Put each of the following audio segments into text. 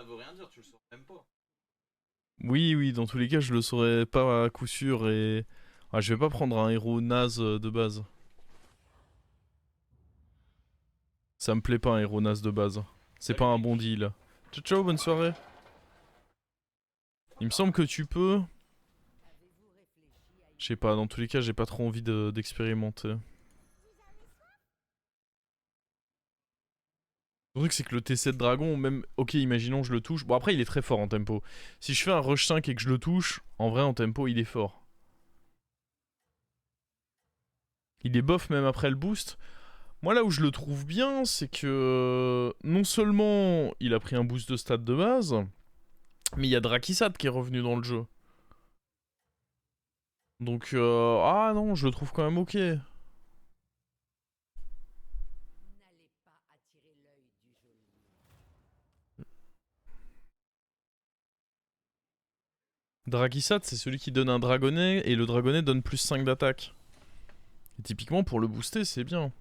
veut rien dire, tu le saurais même pas. Oui, oui, dans tous les cas, je le saurais pas à coup sûr et. Ah, je vais pas prendre un héros naze de base. Ça me plaît pas un héros naze de base. C'est pas Salut un bon mec. deal. Ciao, ciao, bonne soirée. Il me semble que tu peux. Je sais pas, dans tous les cas, j'ai pas trop envie d'expérimenter. Le truc, c'est que le T7 dragon, même. Ok, imaginons je le touche. Bon, après, il est très fort en tempo. Si je fais un rush 5 et que je le touche, en vrai, en tempo, il est fort. Il est bof même après le boost. Moi, là où je le trouve bien, c'est que non seulement il a pris un boost de stats de base, mais il y a Drakisat qui est revenu dans le jeu. Donc, ah non, je le trouve quand même ok. Drakisat, c'est celui qui donne un dragonnet, et le dragonnet donne plus 5 d'attaque. Et typiquement, pour le booster, c'est bien.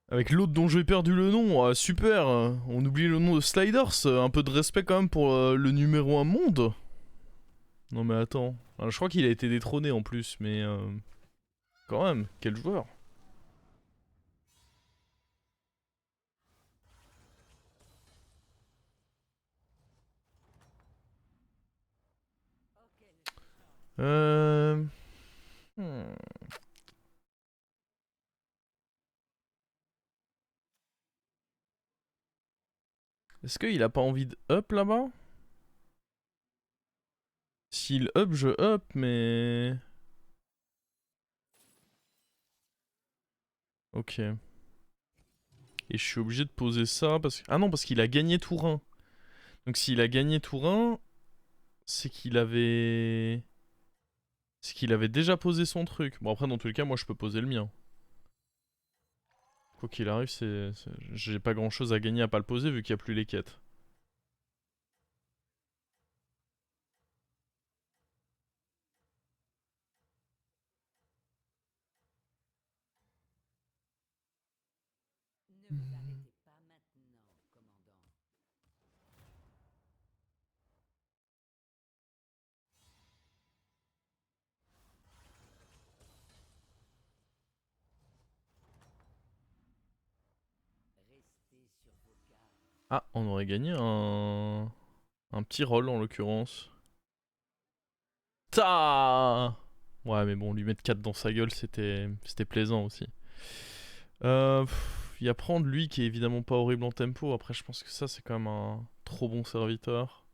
Avec l'autre dont j'ai perdu le nom, ah, super. On oublie le nom de Sliders. Un peu de respect quand même pour le numéro 1 monde. Non mais attends. Je crois qu'il a été détrôné en plus, mais quand même, quel joueur. Euh... hmm. Est-ce qu'il a pas envie de up là-bas? S'il up, je up, mais... Ok. Et je suis obligé de poser ça parce que... Ah non, parce qu'il a gagné tour 1. Donc s'il a gagné tour 1, c'est qu'il avait... C'est qu'il avait déjà posé son truc. Bon après, dans tous les cas, moi je peux poser le mien. Quoi qu'il arrive, j'ai pas grand chose à gagner à pas le poser vu qu'il y a plus les quêtes. Ah, on aurait gagné un petit rôle en l'occurrence. Ta. Ouais, mais bon, lui mettre 4 dans sa gueule, c'était plaisant aussi. Il y a prendre lui qui est évidemment pas horrible en tempo. Après, je pense que ça, c'est quand même un trop bon serviteur.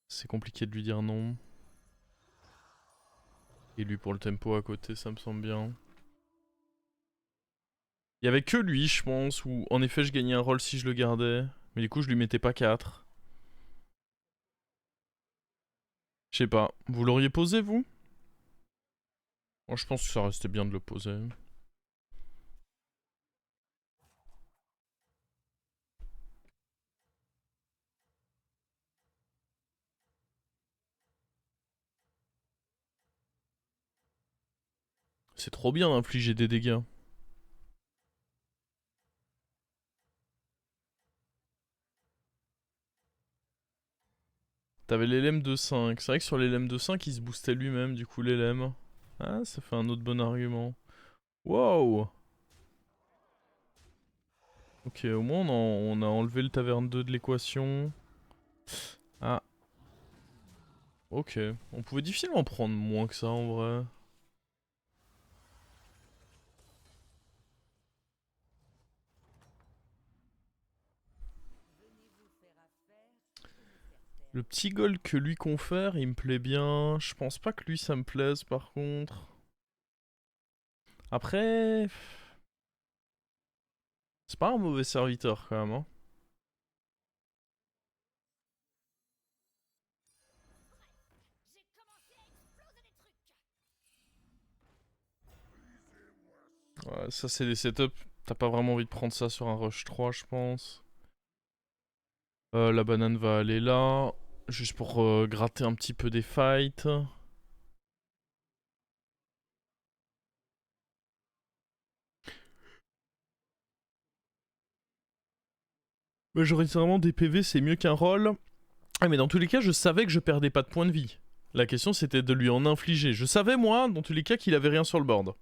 C'est compliqué de lui dire non. Et lui pour le tempo à côté, ça me semble bien. Il y avait que lui, je pense, où en effet je gagnais un rôle si je le gardais. Mais du coup, je lui mettais pas 4. Je sais pas. Vous l'auriez posé, vous? Moi, je pense que ça restait bien de le poser. C'est trop bien d'infliger des dégâts. T'avais l'élème de 5. C'est vrai que sur l'élème de 5, il se boostait lui-même, du coup, l'élème. Ah, ça fait un autre bon argument. Wow! Ok, au moins on a enlevé le taverne 2 de l'équation. Ah, ok. On pouvait difficilement prendre moins que ça en vrai. Le petit gold que lui confère, il me plaît bien. Je pense pas que lui ça me plaise par contre. Après... C'est pas un mauvais serviteur quand même, hein. Ouais, ça c'est des setups. T'as pas vraiment envie de prendre ça sur un rush 3, je pense. La banane va aller là. Juste pour gratter un petit peu des fights. Majoritairement des PV c'est mieux qu'un roll. Ah mais dans tous les cas je savais que je perdais pas de points de vie. La question c'était de lui en infliger. Je savais moi dans tous les cas qu'il avait rien sur le board.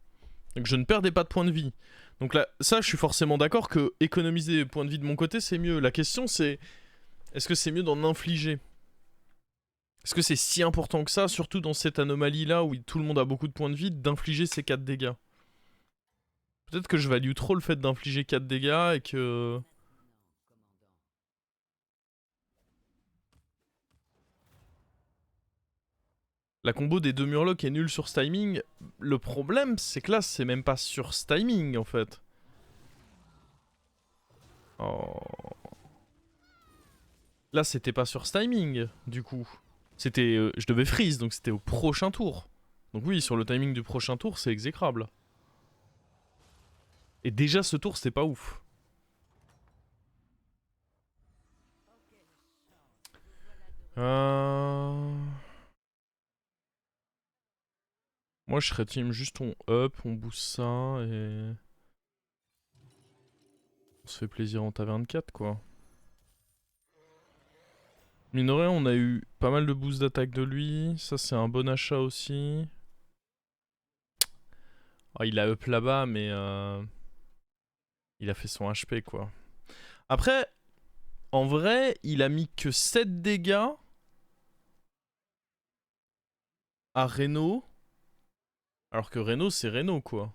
Donc je ne perdais pas de points de vie. Donc là, ça je suis forcément d'accord que économiser des points de vie de mon côté c'est mieux. La question c'est, est-ce que c'est mieux d'en infliger? Est-ce que c'est si important que ça, surtout dans cette anomalie là où tout le monde a beaucoup de points de vie, d'infliger ces 4 dégâts? Peut-être que je value trop le fait d'infliger 4 dégâts et que... La combo des deux murlocs est nulle sur ce timing. Le problème, c'est que là, c'est même pas sur ce timing, en fait. Oh. Là, c'était pas sur ce timing, du coup. C'était... je devais freeze, donc c'était au prochain tour. Donc oui, sur le timing du prochain tour, c'est exécrable. Et déjà, ce tour, c'était pas ouf. Moi, je serais team juste on up, on booste ça, et... On se fait plaisir en taverne 4, quoi. Minoret, on a eu pas mal de boosts d'attaque de lui. Ça, c'est un bon achat aussi. Oh, il a up là-bas, mais... il a fait son HP, quoi. Après, en vrai, il a mis que 7 dégâts à Reno. Alors que Reno, c'est Reno, quoi.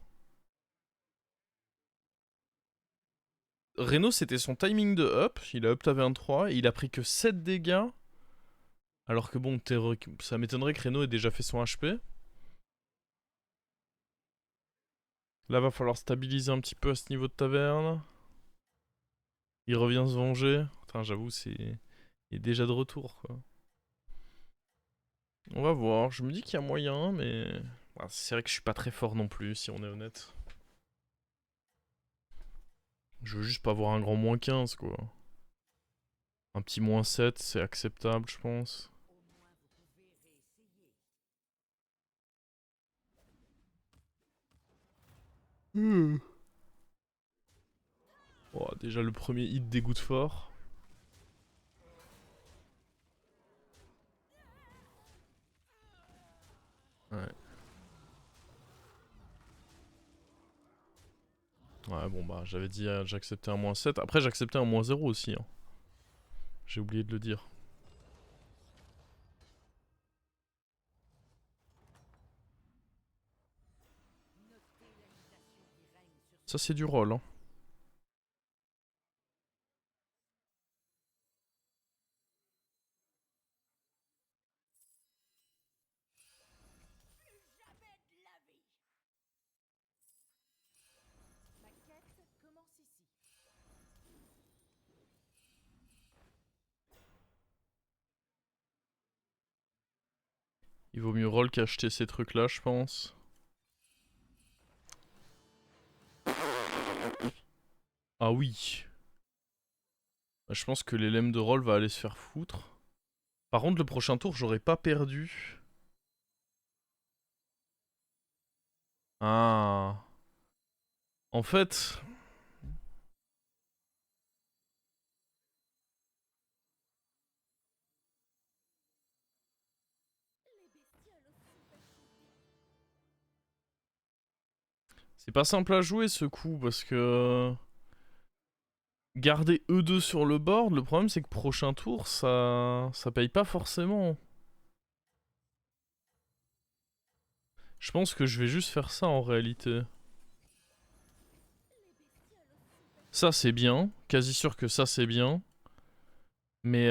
Reno, c'était son timing de up. Il a up ta 23 et il a pris que 7 dégâts. Alors que bon, ça m'étonnerait que Reno ait déjà fait son HP. Là, va falloir stabiliser un petit peu à ce niveau de taverne. Il revient se venger. Putain, j'avoue, c'est... Il est déjà de retour, quoi. On va voir. Je me dis qu'il y a moyen, mais... Ouais, c'est vrai que je suis pas très fort non plus, si on est honnête. Je veux juste pas avoir un grand moins 15, quoi. Un petit moins 7, c'est acceptable, je pense. Oh, déjà, le premier hit dégoûte fort. Ouais. Ouais, bon bah, j'avais dit j'acceptais un moins 7. Après, j'acceptais un moins 0 aussi. Hein. J'ai oublié de le dire. Ça, c'est du roll. Hein. Il vaut mieux roll qu'acheter ces trucs-là, je pense. Ah oui. Je pense que l'élème de roll va aller se faire foutre. Par contre, le prochain tour, j'aurais pas perdu. Ah. En fait... C'est pas simple à jouer ce coup parce que... Garder E2 sur le board, le problème c'est que prochain tour, ça paye pas forcément. Je pense que je vais juste faire ça en réalité. Ça c'est bien, quasi sûr que ça c'est bien. Mais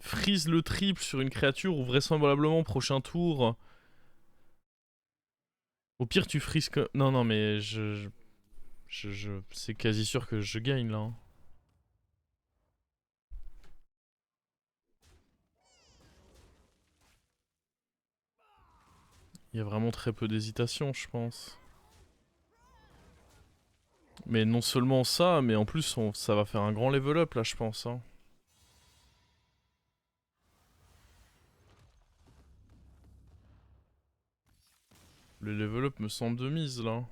freeze le triple sur une créature où vraisemblablement prochain tour... Au pire, tu frises que... Non, non, mais c'est quasi sûr que je gagne, là. Hein. Il y a vraiment très peu d'hésitation, je pense. Mais non seulement ça, mais en plus, ça va faire un grand level up, là, je pense. Hein. Le level up me semble de mise, là.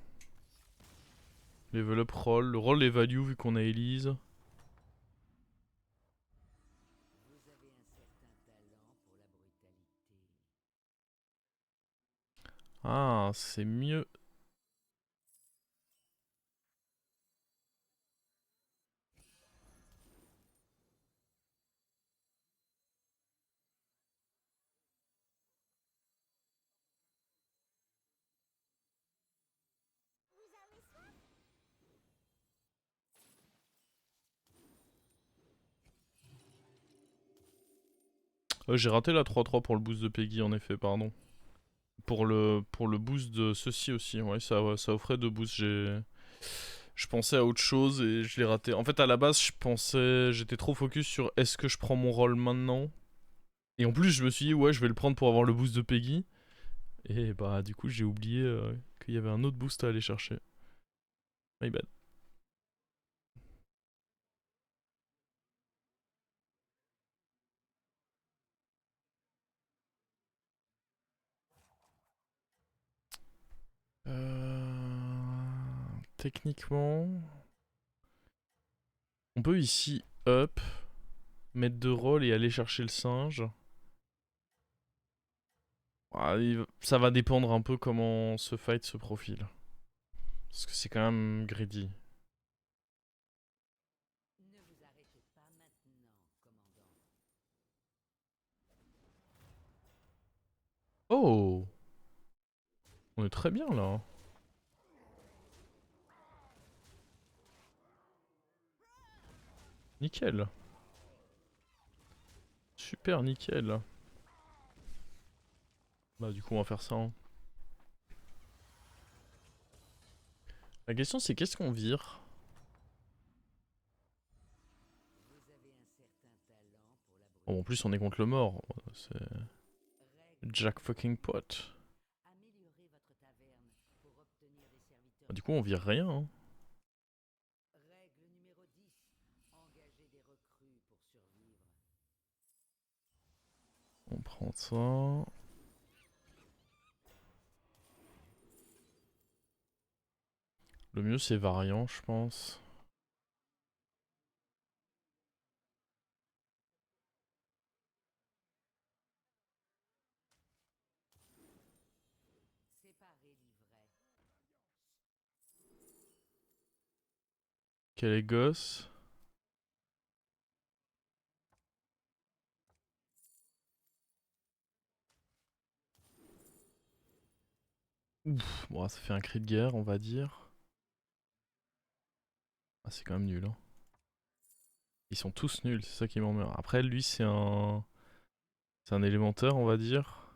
Level up roll. Le roll est value, vu qu'on a Elise. Ah, c'est mieux. J'ai raté la 3-3 pour le boost de Peggy, en effet, pardon. Pour le boost de ceci aussi, ouais, ça offrait deux boosts. Je pensais à autre chose et je l'ai raté. En fait, à la base, j'étais trop focus sur est-ce que je prends mon rôle maintenant. Et en plus, je me suis dit, ouais, je vais le prendre pour avoir le boost de Peggy. Et bah, du coup, j'ai oublié qu'il y avait un autre boost à aller chercher. My bad. Techniquement, on peut ici up, mettre deux rôles et aller chercher le singe. Ah, ça va dépendre un peu comment ce fight se profile. Parce que c'est quand même greedy. Oh! On est très bien là. Hein. Nickel. Super nickel. Bah du coup on va faire ça. Hein. La question c'est qu'est-ce qu'on vire? Bon, en plus on est contre le mort. C'est Jack fucking pot. Bah, du coup on vire rien. Hein. On prend ça. Le mieux c'est variant je pense. Quel est gosse? Ouf, bon ça fait un cri de guerre on va dire. Ah c'est quand même nul hein. Ils sont tous nuls, c'est ça qui m'emmerde. Après lui c'est un... C'est un élémentaire on va dire.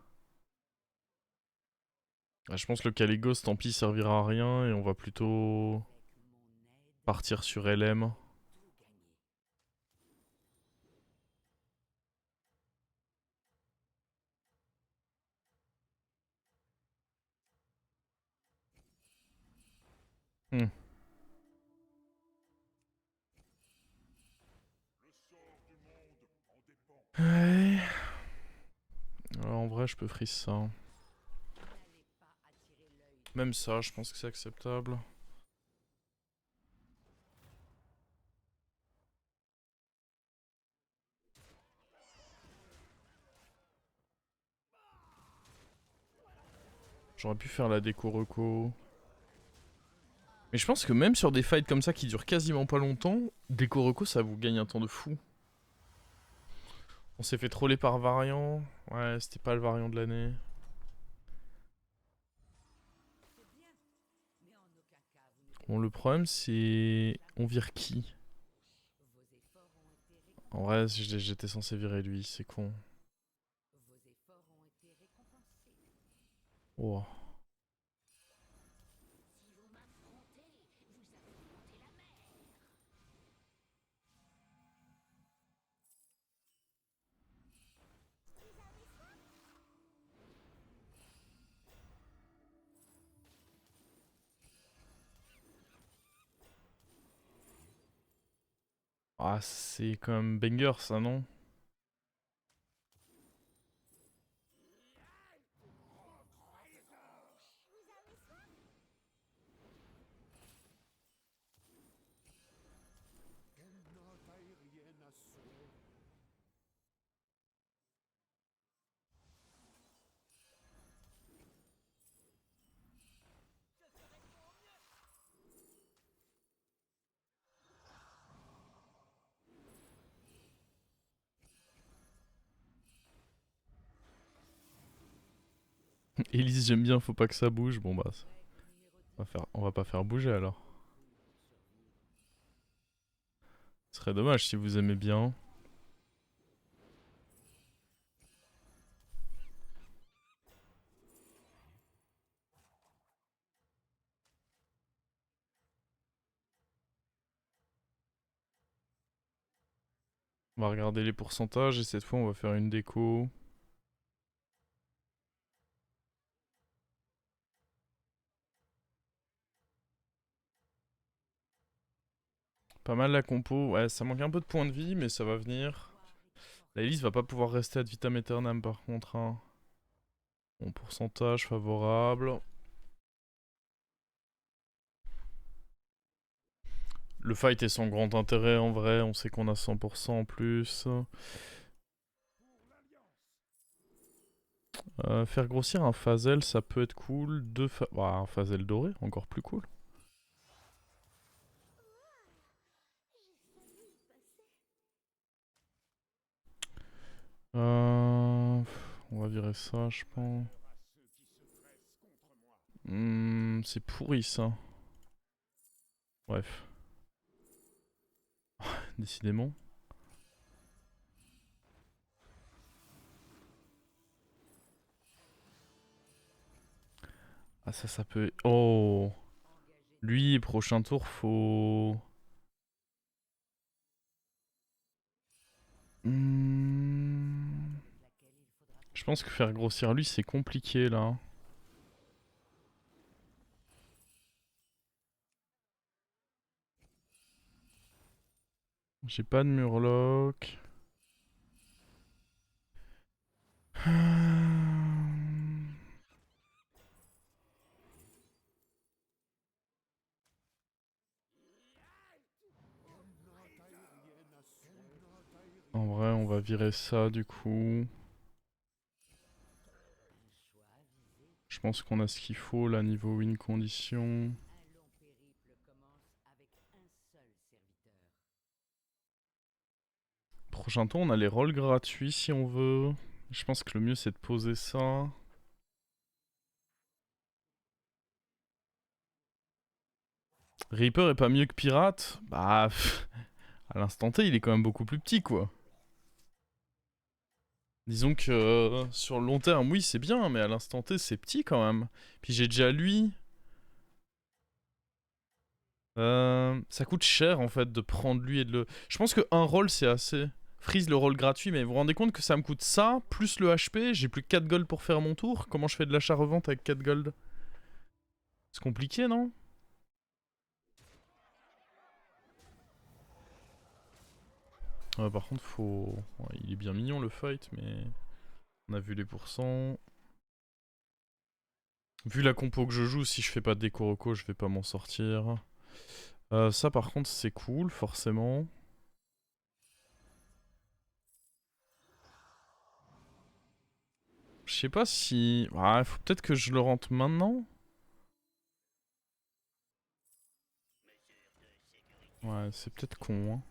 Ah, je pense que le Caligos tant pis servira à rien et on va plutôt partir sur LM. Hmm. Ouais. Alors, en vrai, je peux freeze ça. Hein. Même ça, je pense que c'est acceptable. J'aurais pu faire la déco reco. Mais je pense que même sur des fights comme ça qui durent quasiment pas longtemps, déco reco ça vous gagne un temps de fou. On s'est fait troller par variant. Ouais, c'était pas le variant de l'année. Bon, le problème c'est... On vire qui? En vrai, j'étais censé virer lui, c'est con. Oh. Ah, c'est quand même banger ça, non? Elise, j'aime bien, faut pas que ça bouge. Bon bah, on va pas faire bouger alors. Ce serait dommage si vous aimez bien. On va regarder les pourcentages et cette fois on va faire une déco. Pas mal la compo. Ouais, ça manque un peu de points de vie, mais ça va venir. La Elise va pas pouvoir rester ad vitam aeternam par contre, hein. Bon, pourcentage favorable. Le fight est sans grand intérêt en vrai, on sait qu'on a 100% en plus. Faire grossir un Phasel, ça peut être cool. Un Phasel doré, encore plus cool. On va virer ça, je pense. C'est pourri ça. Bref, décidément. Ah ça peut... Oh. Lui, prochain tour, faut... Hmm. Je pense que faire grossir lui, c'est compliqué là. J'ai pas de murloc. En vrai, on va virer ça du coup. Je pense qu'on a ce qu'il faut là niveau win condition. Prochain tour, on a les rôles gratuits si on veut. Je pense que le mieux c'est de poser ça. Reaper est pas mieux que Pirate? Bah, à l'instant T, il est quand même beaucoup plus petit quoi. Disons que sur le long terme, oui, c'est bien, mais à l'instant T, c'est petit quand même. Puis j'ai déjà lui. Ça coûte cher en fait de prendre lui et de le. Je pense que un rôle c'est assez. Freeze le rôle gratuit, mais vous vous rendez compte que ça me coûte ça, plus le HP, j'ai plus que 4 gold pour faire mon tour. Comment je fais de l'achat-revente avec 4 gold? C'est compliqué, non? Par contre, faut. Ouais, il est bien mignon le fight, mais. On a vu les pourcents. Vu la compo que je joue, si je fais pas de déco reco, je vais pas m'en sortir. Ça par contre, c'est cool, forcément. Je sais pas si... Ah, faut peut-être que je le rentre maintenant. Ouais, c'est peut-être con, hein.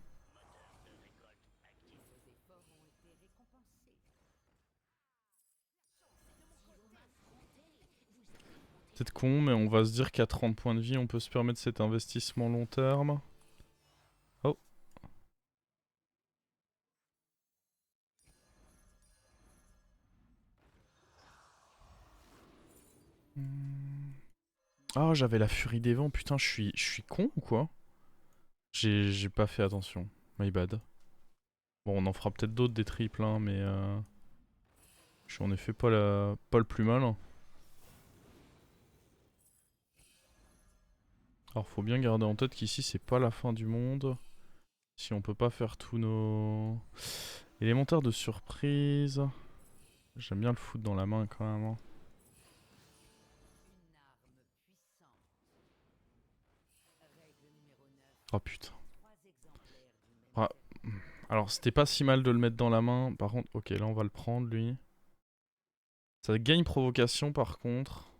Peut-être con, mais on va se dire qu'à 30 points de vie, on peut se permettre cet investissement long terme. Oh. Ah, j'avais la furie des vents. Putain, je suis con ou quoi? J'ai pas fait attention. My bad. Bon, on en fera peut-être d'autres des triples, hein, mais je suis en effet pas le plus mal. Alors, faut bien garder en tête qu'ici, c'est pas la fin du monde. Si on peut pas faire tous nos... Élémentaire de surprise. J'aime bien le foot dans la main quand même. Hein. Oh putain. Ah, alors c'était pas si mal de le mettre dans la main. Par contre, ok, là on va le prendre lui. Ça gagne provocation par contre.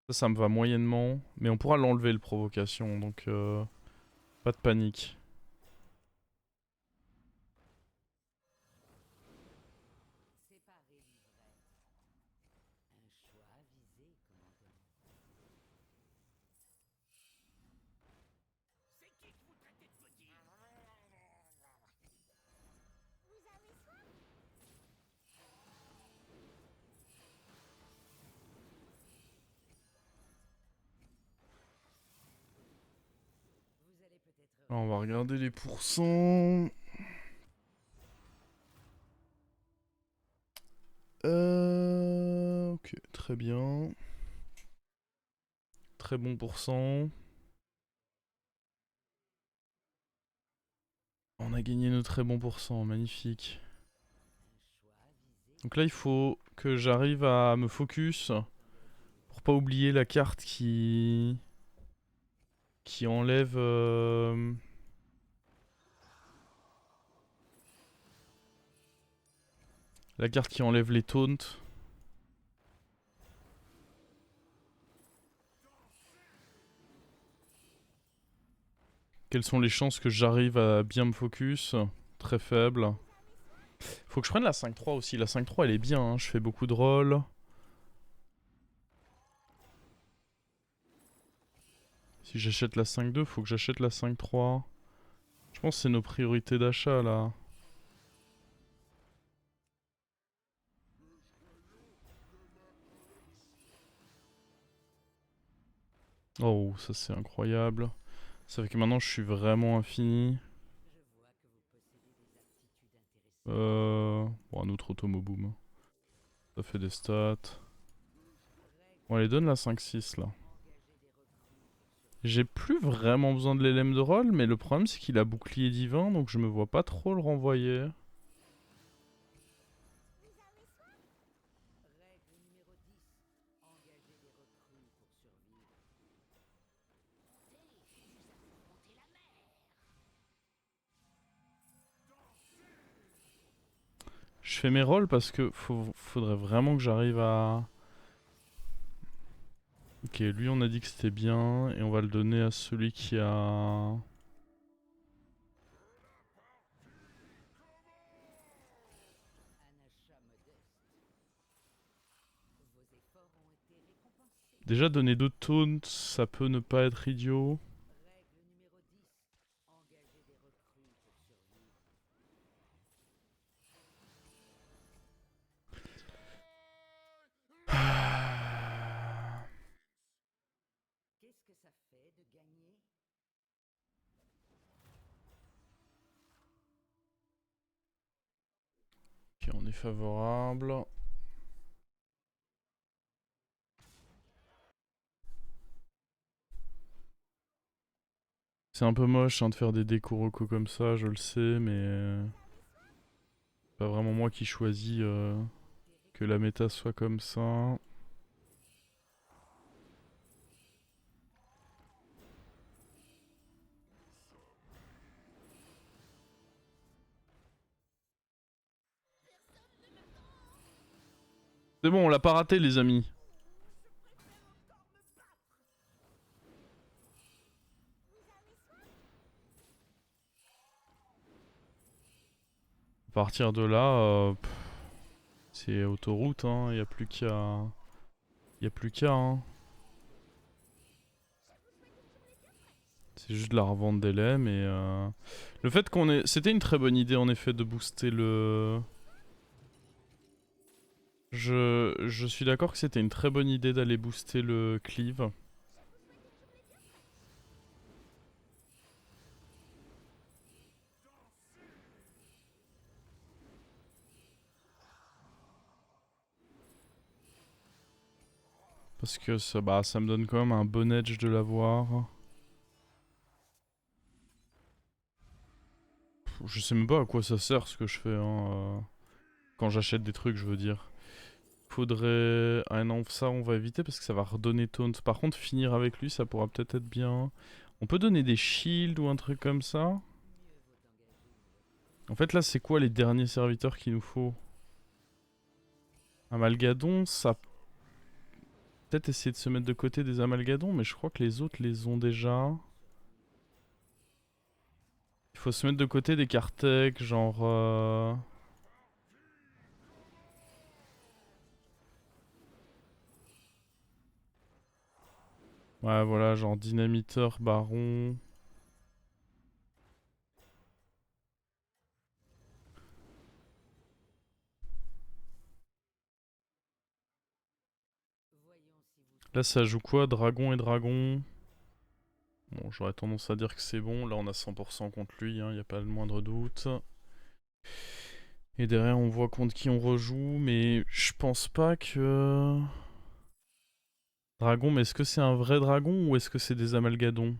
Ça me va moyennement. Mais on pourra l'enlever le provocation, donc pas de panique. Alors, on va regarder les pourcents. Ok, très bien. Très bon pourcent. On a gagné nos très bons pourcents, magnifique. Donc là, il faut que j'arrive à me focus pour pas oublier la carte qui enlève la carte qui enlève les taunts. Quelles sont les chances que j'arrive à bien me focus? Très faible. Faut que je prenne la 5-3 aussi. La 5-3 elle est bien, hein. Je fais beaucoup de rolls. Si j'achète la 5-2, faut que j'achète la 5-3. Je pense que c'est nos priorités d'achat là. Oh, ça c'est incroyable. Ça fait que maintenant je suis vraiment infini. Bon, un autre automoboom. Ça fait des stats. On les donne la 5-6 là. J'ai plus vraiment besoin de l'élème de roll, mais le problème c'est qu'il a bouclier divin, donc je me vois pas trop le renvoyer. Je fais mes rolls parce que faudrait vraiment que j'arrive à... Ok, lui on a dit que c'était bien, et on va le donner à celui qui a... Déjà donner 2 taunts, ça peut ne pas être idiot. Ok, on est favorable. C'est un peu moche hein, de faire des décos recos comme ça, je le sais, mais... pas vraiment moi qui choisis que la méta soit comme ça. C'est bon, on l'a pas raté les amis. À partir de là, c'est autoroute, hein, y a plus qu'à... Y a plus qu'à, hein. C'est juste de la revente des lames et... Le fait qu'on ait... C'était une très bonne idée en effet de booster le... Je suis d'accord que c'était une très bonne idée d'aller booster le cleave. Parce que ça, bah, ça me donne quand même un bon edge de l'avoir. Je sais même pas à quoi ça sert ce que je fais, hein, quand j'achète des trucs, je veux dire. Faudrait... Ah non, ça on va éviter parce que ça va redonner taunt. Par contre, finir avec lui, ça pourra peut-être être bien. On peut donner des shields ou un truc comme ça. En fait, là, c'est quoi les derniers serviteurs qu'il nous faut? Amalgadon, ça... Peut-être essayer de se mettre de côté des amalgadons, mais je crois que les autres les ont déjà. Il faut se mettre de côté des Kartek, genre... Ouais, voilà, genre dynamiteur, baron... Là, ça joue quoi? Dragon et dragon. Bon, j'aurais tendance à dire que c'est bon. Là, on a 100% contre lui, hein, y a pas le moindre doute. Et derrière, on voit contre qui on rejoue, mais je pense pas que... Dragon, mais est-ce que c'est un vrai dragon ou est-ce que c'est des amalgadons?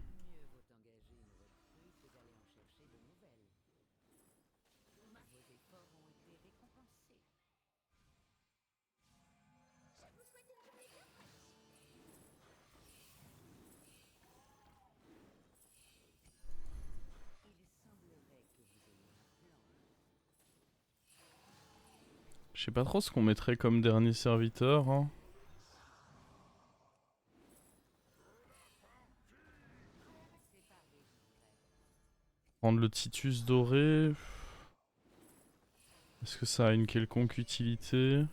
Je sais pas trop ce qu'on mettrait comme dernier serviteur, hein. Prendre le Titus doré. Est-ce que ça a une quelconque utilité?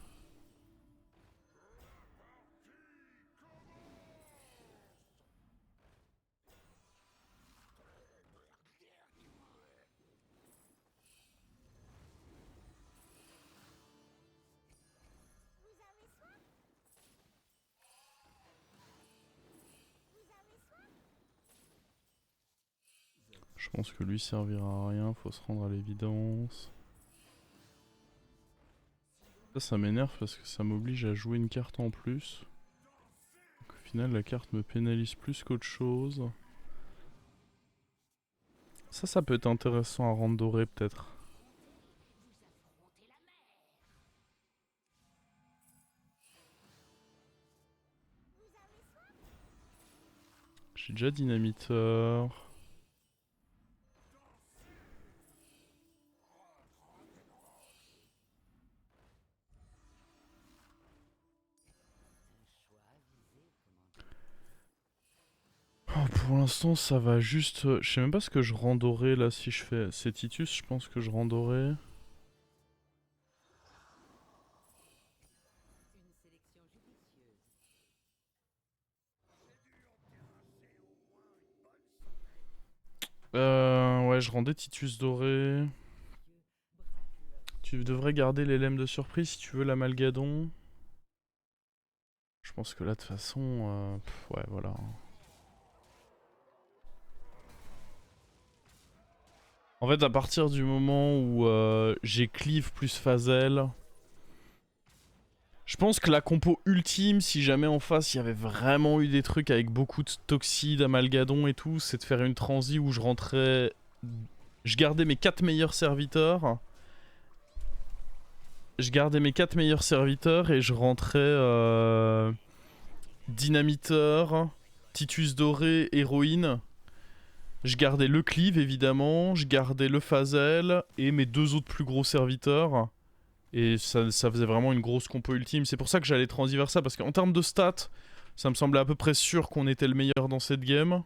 Je pense que lui servira à rien, faut se rendre à l'évidence. Ça m'énerve parce que ça m'oblige à jouer une carte en plus. Donc, au final, la carte me pénalise plus qu'autre chose. Ça peut être intéressant à rendre doré peut-être. J'ai déjà dynamiteur. Oh, pour l'instant, ça va juste... Je sais même pas ce que je rends doré là si je fais... C'est Titus, je pense que je rends doré. Ouais, je rendais Titus doré. Tu devrais garder les lemmes de surprise si tu veux l'amalgadon. Je pense que là, de toute façon... ouais, voilà. En fait, à partir du moment où j'ai cleave plus Phazel... Je pense que la compo ultime, si jamais en face il y avait vraiment eu des trucs avec beaucoup de toxide, amalgadon et tout, c'est de faire une transi où je rentrais... Je gardais mes 4 meilleurs serviteurs. Je gardais mes 4 meilleurs serviteurs et je rentrais... Dynamiteur, Titus doré, héroïne. Je gardais le cleave évidemment, je gardais le Phazel et mes 2 autres plus gros serviteurs. Et ça faisait vraiment une grosse compo ultime. C'est pour ça que j'allais transverser ça, parce qu'en termes de stats, ça me semblait à peu près sûr qu'on était le meilleur dans cette game.